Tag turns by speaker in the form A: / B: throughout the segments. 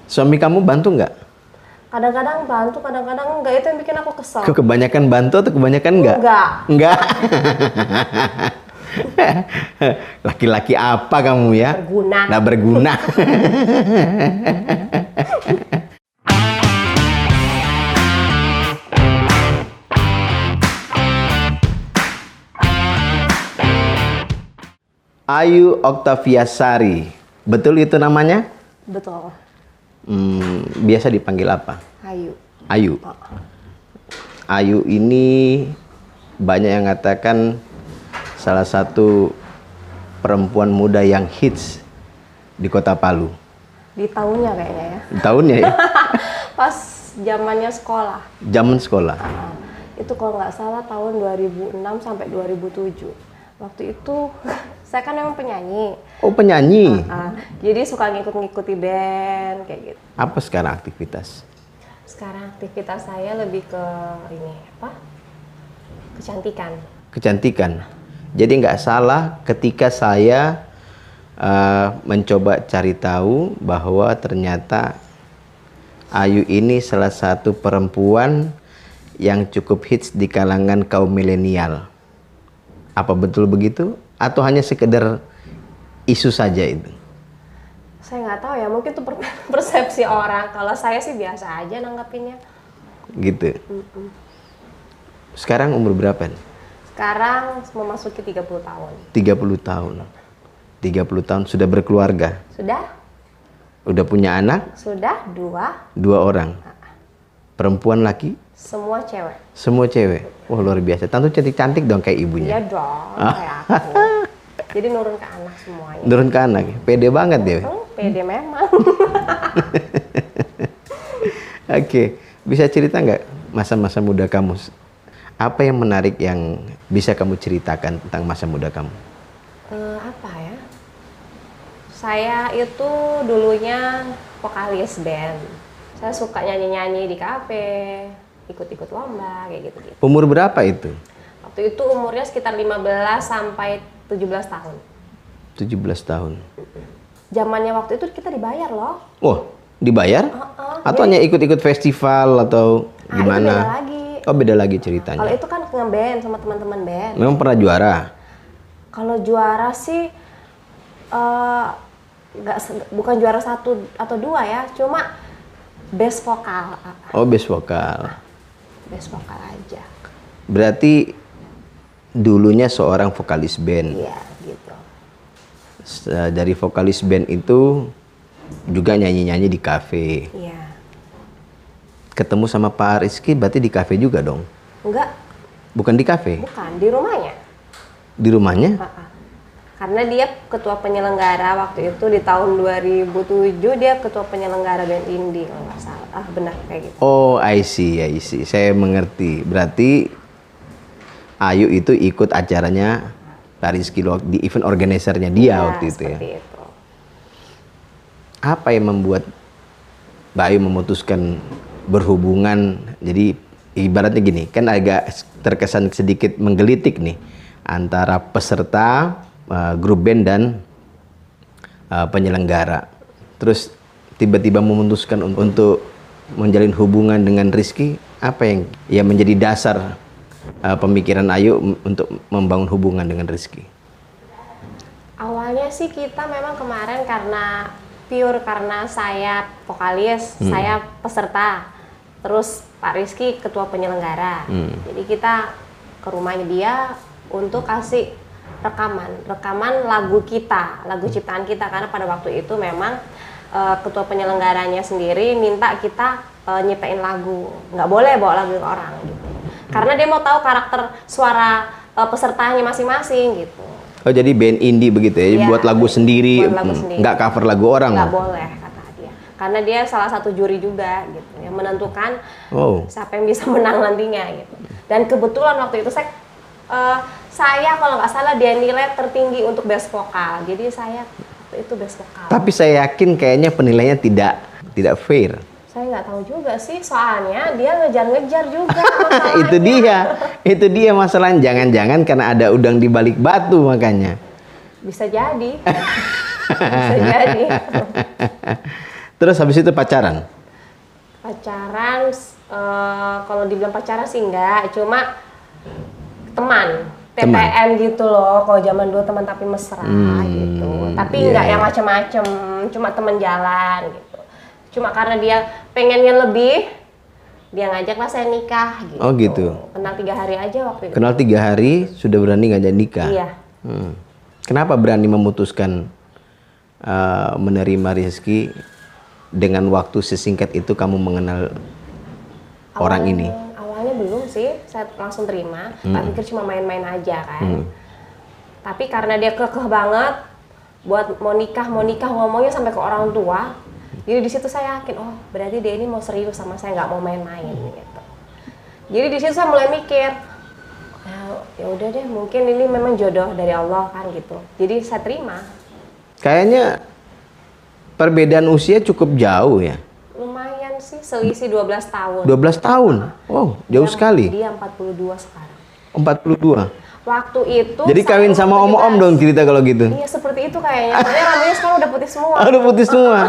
A: Suami kamu bantu nggak?
B: Kadang-kadang bantu, kadang-kadang enggak. Itu yang bikin aku kesel.
A: Kebanyakan bantu atau kebanyakan nggak?
B: Enggak.
A: Enggak. Laki-laki apa kamu ya?
B: Berguna.
A: Nggak berguna. Ayu Oktaviasari, betul itu namanya?
B: Betul.
A: Biasa dipanggil apa?
B: Ayu.
A: Ayu. Ayu ini banyak yang mengatakan salah satu perempuan muda yang hits di Kota Palu.
B: Di tahunnya kayaknya ya.
A: Di tahunnya ya?
B: Pas zamannya sekolah.
A: Zaman sekolah.
B: Itu kalau nggak salah tahun 2006 sampai 2007. Waktu itu saya kan memang penyanyi.
A: Oh, penyanyi.
B: Jadi suka ngikut-ngikuti band kayak gitu.
A: Apa sekarang aktivitas?
B: Sekarang aktivitas saya lebih ke ini apa? Kecantikan.
A: Kecantikan. Jadi nggak salah ketika saya mencoba cari tahu bahwa ternyata Ayu ini salah satu perempuan yang cukup hits di kalangan kaum milenial. Apa betul begitu? Atau hanya sekedar isu saja itu?
B: Saya nggak tahu ya, mungkin itu persepsi orang. Kalau saya sih biasa aja nanggapinnya.
A: Gitu. Sekarang umur berapa nih?
B: Sekarang memasuki 30 tahun.
A: 30 tahun. 30 tahun sudah berkeluarga?
B: Sudah?
A: Udah punya anak?
B: Sudah, 2.
A: 2 orang. Perempuan, laki?
B: Semua cewek.
A: Semua cewek. Wah, luar biasa. Tentu cantik-cantik dong kayak ibunya.
B: Iya dong, kayak aku. Jadi nurun ke anak semuanya.
A: Nurun ke anak. Pede banget dia.
B: Pede memang.
A: Oke, bisa cerita nggak masa-masa muda kamu? Apa yang menarik yang bisa kamu ceritakan tentang masa muda kamu?
B: Apa ya? Saya itu dulunya vokalis band. Saya suka nyanyi-nyanyi di kafe, ikut-ikut lomba, kayak gitu-gitu.
A: Umur berapa itu?
B: Waktu itu umurnya sekitar 15 sampai 17 tahun.
A: 17 tahun.
B: Zamannya waktu itu kita dibayar loh.
A: Oh, dibayar? Atau hanya ikut-ikut festival atau gimana?
B: Itu beda lagi.
A: Oh, beda lagi ceritanya.
B: Kalau itu kan nge-band sama teman-teman band.
A: Memang pernah juara?
B: Kalau juara sih bukan juara 1 atau 2 ya, cuma best vokal.
A: Oh, best vokal.
B: Best vokal aja.
A: Berarti dulunya seorang vokalis band.
B: Iya, gitu.
A: Dari vokalis band itu juga nyanyi-nyanyi di kafe.
B: Iya.
A: Ketemu sama Pak Rizky berarti di kafe juga dong?
B: Enggak,
A: Bukan di kafe?
B: bukan, di rumahnya.
A: Di rumahnya?
B: Karena dia ketua penyelenggara waktu itu di tahun 2007, dia ketua penyelenggara band indie kalau nggak salah. Benar kayak gitu.
A: Oh, I see. Saya mengerti. Berarti Ayu itu ikut acaranya Pak Rizky di event organizer-nya dia waktu itu ya?
B: Seperti itu.
A: Apa yang membuat Mbak Ayu memutuskan berhubungan? Jadi ibaratnya gini, kan agak terkesan sedikit menggelitik nih antara peserta grup band dan penyelenggara. Terus tiba-tiba memutuskan untuk menjalin hubungan dengan Rizky. Apa yang menjadi dasar pemikiran Ayu untuk membangun hubungan dengan Rizky?
B: Awalnya sih kita memang kemarin karena saya vokalis, saya peserta, terus Pak Rizky ketua penyelenggara. Jadi kita ke rumahnya dia untuk kasih rekaman lagu kita, lagu ciptaan kita, karena pada waktu itu memang ketua penyelenggaranya sendiri minta kita nyiptain lagu, nggak boleh bawa lagu ke orang gitu. Karena dia mau tahu karakter suara pesertanya masing-masing gitu.
A: Oh, jadi band indie begitu ya,
B: Ya,
A: buat lagu sendiri,
B: buat lagu sendiri.
A: nggak cover lagu orang?
B: Nggak boleh kata dia, karena dia salah satu juri juga gitu, yang menentukan siapa yang bisa menang nantinya gitu. Dan kebetulan waktu itu saya kalau nggak salah dia nilai tertinggi untuk best vokal, jadi saya waktu itu best vokal.
A: Tapi saya yakin kayaknya penilaiannya tidak fair.
B: Saya nggak tahu juga sih, soalnya dia ngejar-ngejar juga.
A: itu dia masalahnya. Jangan-jangan karena ada udang di balik batu makanya.
B: Bisa jadi. Bisa jadi.
A: Terus habis itu pacaran?
B: Pacaran, kalau dibilang pacaran sih enggak, cuma teman. TPM gitu loh, kalau zaman dulu teman tapi mesra gitu. Tapi enggak yang macem-macem, cuma teman jalan gitu. Cuma karena dia pengennya lebih, dia ngajaklah saya nikah gitu.
A: Oh gitu.
B: Kenal 3 hari aja waktu itu.
A: Kenal 3 hari sudah berani ngajak nikah?
B: Iya.
A: Kenapa berani memutuskan menerima Rizky dengan waktu sesingkat itu kamu mengenal orang ini?
B: Awalnya belum sih, saya langsung terima. Tak pikir cuma main-main aja kan. Tapi karena dia kekeh banget buat mau nikah ngomongnya sampai ke orang tua. Jadi di situ saya yakin, oh berarti dia ini mau serius sama saya, nggak mau main-main gitu. Jadi di situ saya mulai mikir, ya udah deh, mungkin ini memang jodoh dari Allah kan gitu. Jadi saya terima.
A: Kayaknya perbedaan usia cukup jauh ya.
B: Lumayan sih, selisih 12 tahun.
A: 12 tahun? Wow, jauh sekali.
B: Dia 42 sekarang.
A: 42?
B: Waktu itu...
A: Jadi kawin sama om-om dong cerita kalau gitu?
B: Iya, seperti itu kayaknya. Soalnya rambutnya sekarang udah putih semua.
A: Udah putih semua?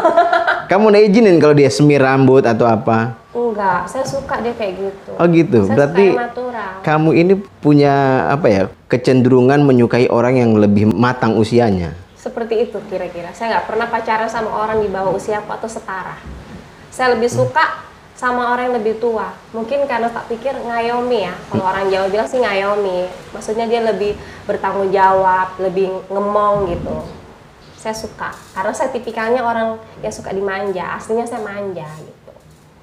A: Kamu udah izinin kalau dia semir rambut atau apa?
B: Enggak, saya suka dia kayak gitu.
A: Oh gitu,
B: Saya
A: berarti
B: suka yang natural.
A: kamu ini punya apa ya, kecenderungan menyukai orang yang lebih matang usianya?
B: Seperti itu kira-kira. Saya nggak pernah pacaran sama orang di bawah usia aku atau setara. Saya lebih suka sama orang yang lebih tua. Mungkin karena tak pikir ngayomi ya. Kalau orang Jawa bilang sih ngayomi. Maksudnya dia lebih bertanggung jawab, lebih ngemong gitu. Saya suka. Karena saya tipikalnya orang yang suka dimanja. Aslinya saya manja gitu.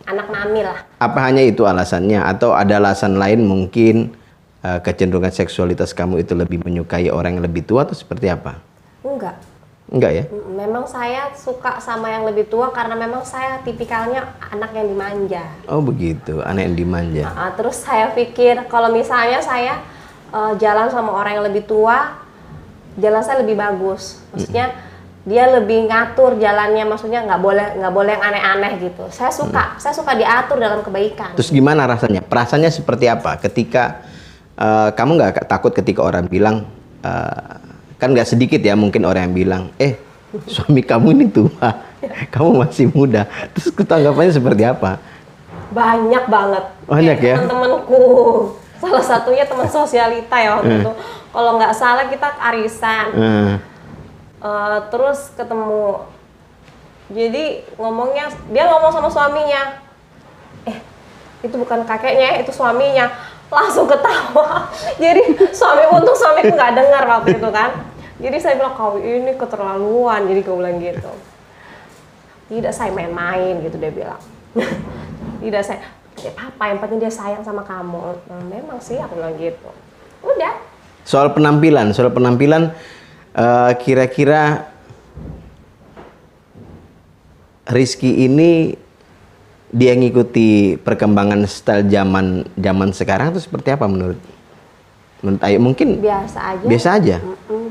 B: Anak mami lah.
A: Apa hanya itu alasannya? Atau ada alasan lain mungkin kecenderungan seksualitas kamu itu lebih menyukai orang yang lebih tua atau seperti apa?
B: Enggak.
A: Enggak ya?
B: Memang saya suka sama yang lebih tua karena memang saya tipikalnya anak yang dimanja.
A: Oh begitu, anak yang dimanja.
B: Terus saya pikir kalau misalnya saya jalan sama orang yang lebih tua, jalan saya lebih bagus. Maksudnya dia lebih ngatur jalannya, maksudnya nggak boleh yang aneh-aneh gitu. Saya suka diatur dalam kebaikan.
A: Terus gimana rasanya? Perasaannya seperti apa ketika kamu nggak takut ketika orang bilang kan nggak sedikit ya mungkin orang yang bilang, suami kamu ini tua, kamu masih muda. Terus tanggapannya seperti apa?
B: Banyak banget.
A: Banyak ya?
B: Teman-temanku, salah satunya teman sosialita ya waktu itu. Kalau nggak salah kita arisan. Terus ketemu. Jadi dia ngomong sama suaminya, itu bukan kakeknya, itu suaminya. Langsung ketawa. Jadi untung suamiku nggak dengar waktu itu kan. Jadi saya bilang, kau ini keterlaluan. Jadi gue bilang gitu. Tidak, saya main-main gitu dia bilang. Tidak, saya apa yang penting dia sayang sama kamu. Memang sih aku bilang gitu. Udah.
A: Soal penampilan kira-kira Rizky ini dia ngikuti perkembangan style zaman sekarang itu seperti apa menurut Ayu? Mungkin biasa aja.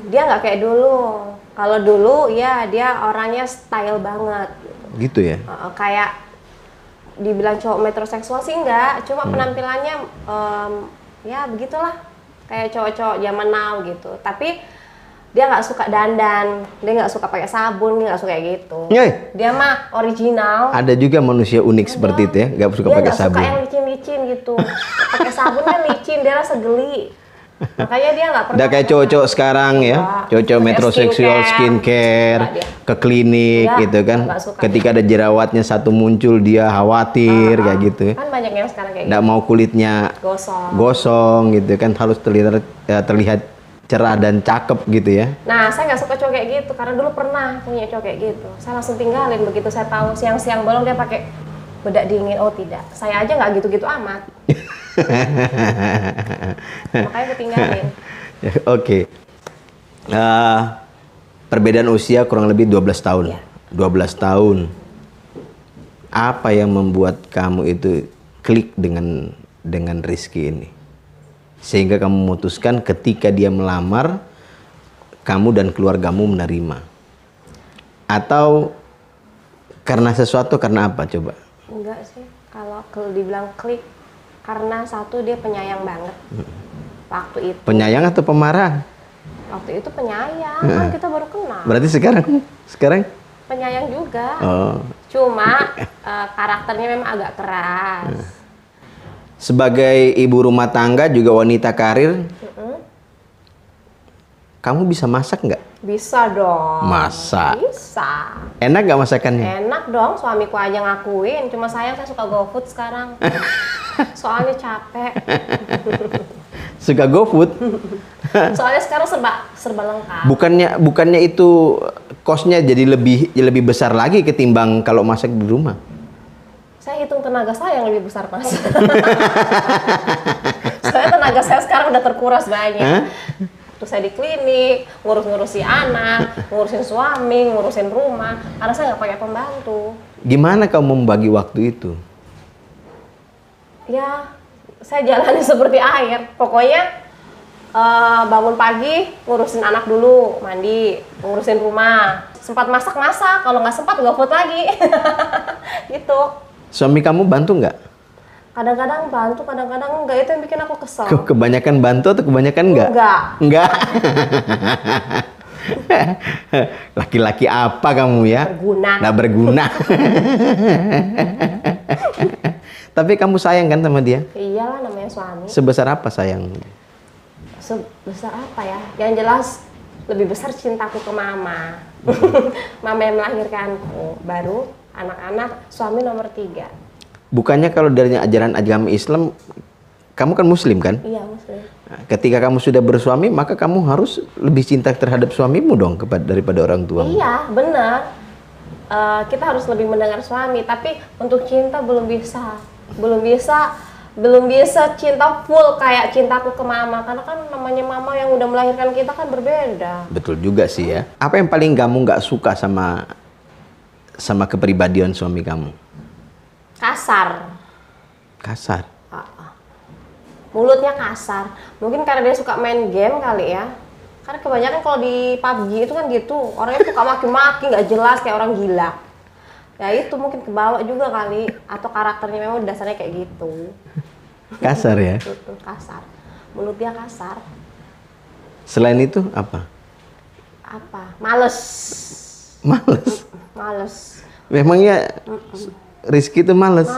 B: Dia nggak kayak dulu. Kalau dulu ya dia orangnya style banget
A: gitu ya.
B: Kayak dibilang cowok metroseksual sih enggak, cuma penampilannya ya begitulah, kayak cowok-cowok zaman now gitu. Tapi dia nggak suka dandan, dia nggak suka pakai sabun, dia nggak suka kayak gitu. Dia mah original.
A: Ada juga manusia unik seperti itu ya, nggak suka pakai sabun.
B: Dia nggak suka yang licin-licin gitu. Pakai sabun kan licin, dia rasa geli. Makanya dia nggak pernah.
A: Udah kayak cowok-cowok sekarang ya, cowok-cowok metroseksual, skincare, ke klinik gitu kan. Ketika ada jerawatnya satu muncul dia khawatir kayak gitu.
B: Kan banyak yang sekarang kayak
A: nggak
B: gitu.
A: mau kulitnya gosong gitu kan, harus terlihat cerah dan cakep gitu ya.
B: Nah, saya nggak suka cowok kayak gitu karena dulu pernah punya cowok kayak gitu. Saya langsung tinggalin begitu saya tahu siang-siang bolong dia pakai bedak dingin. Oh tidak, saya aja nggak gitu-gitu amat. Makanya aku tinggalin.
A: Oke. Perbedaan usia kurang lebih 12 tahun.
B: Ya.
A: 12 tahun. Apa yang membuat kamu itu klik dengan Rizky ini? Sehingga kamu memutuskan ketika dia melamar, kamu dan keluargamu menerima. Atau karena sesuatu, karena apa coba?
B: Enggak sih, kalau dibilang klik, karena satu dia penyayang banget. Waktu itu.
A: Penyayang atau pemarah?
B: Waktu itu penyayang, kan kita baru kenal.
A: Berarti sekarang?
B: penyayang juga.
A: Oh.
B: Cuma karakternya memang agak keras.
A: Sebagai ibu rumah tangga juga wanita karir, kamu bisa masak nggak?
B: Bisa dong.
A: Masak.
B: Bisa.
A: Enak nggak masakannya?
B: Enak dong, suamiku aja ngakuin. Cuma sayang saya suka GoFood sekarang. Soalnya capek.
A: Suka GoFood?
B: Soalnya sekarang serba lengkap.
A: Bukannya itu kosnya jadi lebih besar lagi ketimbang kalau masak di rumah?
B: Saya hitung tenaga saya yang lebih besar, Mas. Soalnya tenaga saya sekarang udah terkuras banyak. Terus saya di klinik, ngurusi anak, ngurusin suami, ngurusin rumah. Karena saya nggak pakai pembantu.
A: Gimana kamu membagi waktu itu?
B: Ya, saya jalani seperti air. Pokoknya bangun pagi, ngurusin anak dulu, mandi, ngurusin rumah. Sempat masak-masak, kalau nggak sempat GoFood lagi. Gitu.
A: Suami kamu bantu nggak?
B: Kadang-kadang bantu, kadang-kadang enggak. Itu yang bikin aku kesel.
A: Kebanyakan bantu atau kebanyakan enggak? Enggak. Laki-laki apa kamu ya?
B: Berguna.
A: Nggak berguna. Tapi kamu sayang kan sama dia?
B: Iyalah, namanya suami.
A: Sebesar apa sayang?
B: Sebesar apa ya? Yang jelas lebih besar cintaku ke mama. Mama yang melahirkanku. Baru anak-anak, suami nomor 3.
A: Bukannya kalau dari ajaran agama Islam, kamu kan muslim kan?
B: Iya, muslim.
A: Nah, ketika kamu sudah bersuami, maka kamu harus lebih cinta terhadap suamimu dong daripada orang tua.
B: Iya, benar. Kita harus lebih mendengar suami, tapi untuk cinta belum bisa cinta full kayak cintaku ke mama, karena kan namanya mama yang udah melahirkan kita kan berbeda.
A: Betul juga sih ya. Apa yang paling kamu nggak suka sama kepribadian suami kamu?
B: Kasar. Mulutnya kasar. Mungkin karena dia suka main game kali ya. Karena kebanyakan kalau di PUBG itu kan gitu, orangnya suka maki-maki nggak jelas kayak orang gila. Ya itu mungkin kebawa juga kali, atau karakternya memang dasarnya kayak gitu.
A: Kasar ya?
B: Kasar. Mulutnya kasar.
A: Selain itu apa?
B: Males.
A: Memangnya Rizky itu males?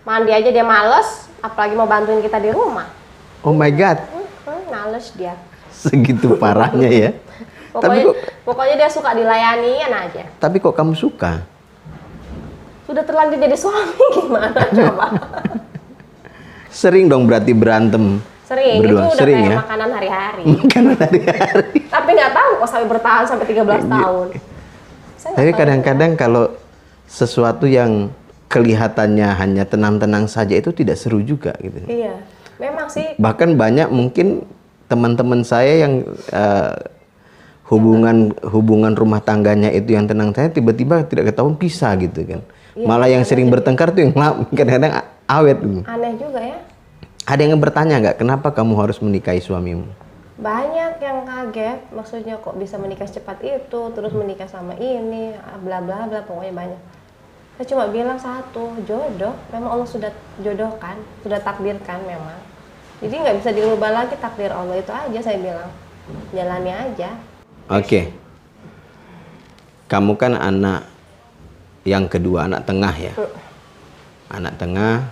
B: Mandi aja dia males, apalagi mau bantuin kita di rumah.
A: Oh my God.
B: Males dia.
A: Segitu parahnya ya?
B: Pokoknya dia suka dilayaniin aja.
A: Tapi kok kamu suka?
B: Sudah terlanjur jadi suami, gimana coba?
A: Sering dong berarti berantem.
B: Sering,
A: berdua.
B: itu udah
A: Sering
B: kayak
A: ya?
B: makanan hari-hari.
A: Makanan hari-hari.
B: Tapi nggak tahu kok sampai bertahan sampai 13 tahun.
A: Tapi kadang-kadang kalau sesuatu yang kelihatannya hanya tenang-tenang saja itu tidak seru juga gitu.
B: Iya, memang sih.
A: Bahkan banyak mungkin teman-teman saya yang hubungan rumah tangganya itu yang tenang saja tiba-tiba tidak ketahuan pisah gitu kan. Iya, malah yang sering bertengkar tuh yang kadang-kadang awet.
B: Aneh juga ya.
A: Ada yang bertanya nggak kenapa kamu harus menikahi suamimu?
B: Banyak yang kaget, maksudnya kok bisa menikah secepat itu, terus menikah sama ini, bla bla bla, pokoknya banyak. Saya cuma bilang satu, jodoh, memang Allah sudah jodohkan, sudah takdirkan memang. Jadi nggak bisa dirubah lagi takdir Allah, itu aja saya bilang, jalani aja.
A: Oke. Kamu kan anak yang kedua, anak tengah ya. Anak tengah,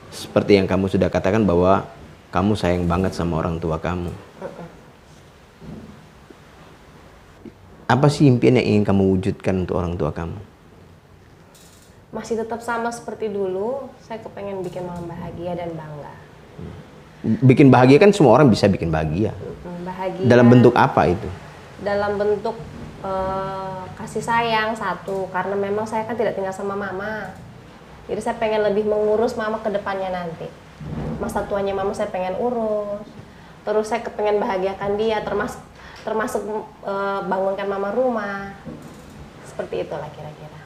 A: seperti yang kamu sudah katakan bahwa kamu sayang banget sama orang tua kamu. Apa sih impian yang ingin kamu wujudkan untuk orang tua kamu?
B: Masih tetap sama seperti dulu, saya kepengen bikin mama bahagia dan bangga.
A: Bikin bahagia kan semua orang bisa bikin bahagia.
B: Bahagia.
A: Dalam bentuk apa itu?
B: Dalam bentuk kasih sayang satu, karena memang saya kan tidak tinggal sama mama. Jadi saya pengen lebih mengurus mama ke depannya nanti. Masa tuanya mama saya pengen urus. Terus saya kepengen bahagiakan dia, termasuk bangunkan mama rumah. Seperti itulah kira-kira.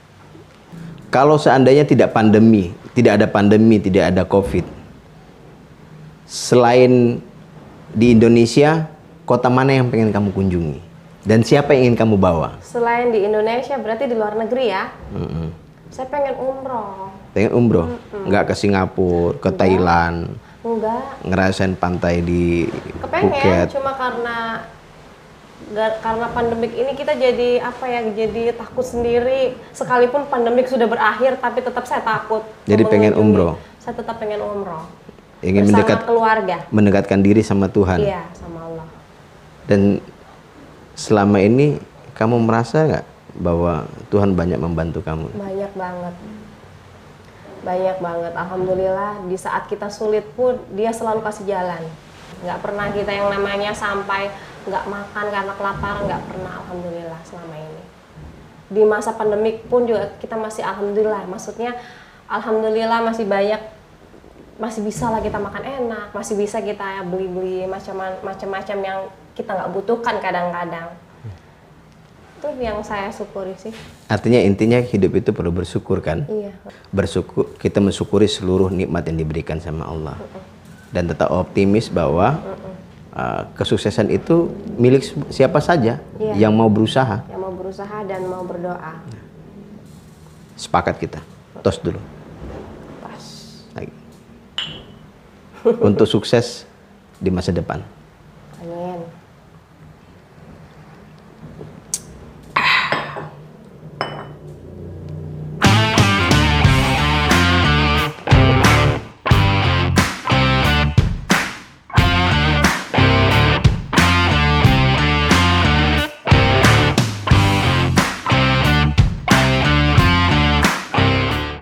A: Kalau seandainya tidak ada pandemi, tidak ada COVID, selain di Indonesia, kota mana yang pengen kamu kunjungi? Dan siapa yang ingin kamu bawa?
B: Selain di Indonesia, berarti di luar negeri ya? Saya pengen umroh.
A: Pengen umroh? Nggak ke Singapura, ke Thailand?
B: Enggak.
A: Ngerasain pantai di
B: Kepengen,
A: Phuket?
B: cuma karena Karena pandemik ini kita jadi apa ya, jadi takut sendiri. Sekalipun pandemik sudah berakhir, tapi tetap saya takut.
A: Jadi pengen umroh.
B: Saya tetap pengen umroh.
A: Ingin
B: Bersama keluarga.
A: mendekatkan diri sama Tuhan.
B: Iya, sama Allah.
A: Dan selama ini kamu merasa nggak bahwa Tuhan banyak membantu kamu?
B: Banyak banget. Banyak banget. Alhamdulillah di saat kita sulit pun dia selalu kasih jalan. Nggak pernah kita yang namanya sampai nggak makan karena kelaparan, nggak pernah. Alhamdulillah selama ini. Di masa pandemik pun juga kita masih alhamdulillah. Maksudnya alhamdulillah masih banyak, masih bisa lah kita makan enak, masih bisa kita beli-beli macam-macam yang kita nggak butuhkan kadang-kadang. Itu yang saya syukuri sih.
A: Artinya intinya hidup itu perlu bersyukur kan?
B: Iya.
A: Bersyukur, kita mensyukuri seluruh nikmat yang diberikan sama Allah. Dan tetap optimis bahwa kesuksesan itu milik siapa saja yang mau berusaha.
B: Yang mau berusaha dan mau berdoa.
A: Sepakat kita. Tos dulu.
B: Pas.
A: Lagi. Untuk sukses di masa depan.